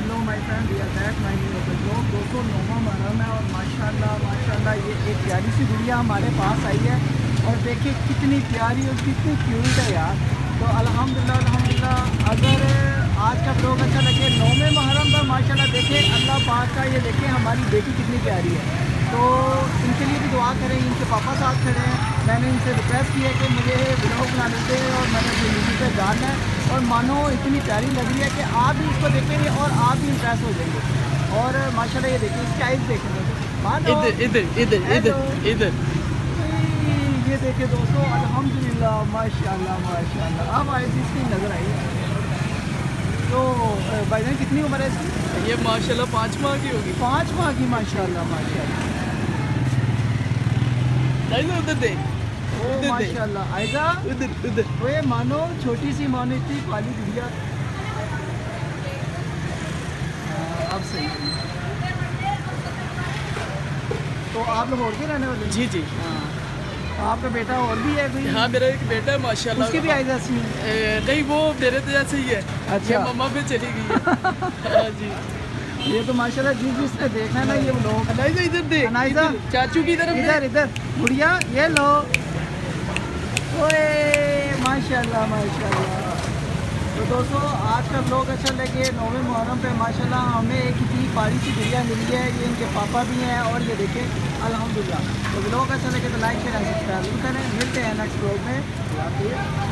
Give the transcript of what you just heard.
Hello my friend, we are back my new blog. दोस्तों नौमा मुहर्रम है और माशाल्लाह माशाल्लाह ये एक प्यारी सी गुड़िया हमारे पास आई है और देखिए कितनी प्यारी और कितनी क्यूट है यार। तो अल्हम्दुलिल्लाह अल्हम्दुलिल्लाह, अगर आज का ब्लॉग अच्छा लगे, नौमे मुहर्रम पर माशाल्लाह देखें अल्लाह पाक का, ये देखें हमारी बेटी कितनी प्यारी है। तो इनके लिए भी दुआ करें। इनके पापा साथ खड़े हैं। मैंने इनसे रिक्वेस्ट की है कि मुझे ब्लॉग बना देते हैं और मैंने ज़िंदगी पे डालना है। और मानो इतनी प्यारी लग रही है कि आप भी इसको देखेंगे और आप भी इम्प्रेस हो जाएंगे। और माशाल्लाह ये देखिए, इसकी आइज़ देखेंगे मानो इधर इधर इधर इधर इधर। ये देखिए दोस्तों, अल्हम्दुलिल्लाह माशाल्लाह माशाल्लाह। अब आइज़ इसकी नज़र आई है। तो भाईजान कितनी उम्र है इसकी? ये माशाल्लाह 5 माह की होगी। 5 माह की माशाल्लाह माशाल्लाह। उधर दे, ओ माशाल्लाह। आयजा उधर उधर। ओए मानो छोटी सी मानो इतनी काली गुड़िया। अब सही है। तो आप लोग और के रहने वाले? जी जी हाँ। आपका बेटा और भी है कोई? हाँ, मेरा एक बेटा है माशाल्लाह। उसकी भी आयजा सी है? नहीं, वो मेरे तो जैसे ही है। अच्छा। ये मम्मा पे चली गई है। हाँ जी। ये तो माशाल्लाह जिसने देखा है ना ये लोग। अनाइजा इधर दे, अनाइजा चाचू की तरफ इधर इधर गुड़िया ये लो। ओए माशाल्लाह माशाल्लाह। तो दोस्तों आज का ब्लॉग अच्छा लगे, नौवे मुहर्रम पे माशाल्लाह हमें एक इतनी प्यारी सी गुड़िया मिली है। ये इनके पापा भी हैं और ये देखें अल्हम्दुलिल्लाह। तो ब्लॉग अच्छा लगे तो लाइक शेयर एंड सब्सक्राइब करें। मिलते हैं नेक्स्ट ब्लॉग में।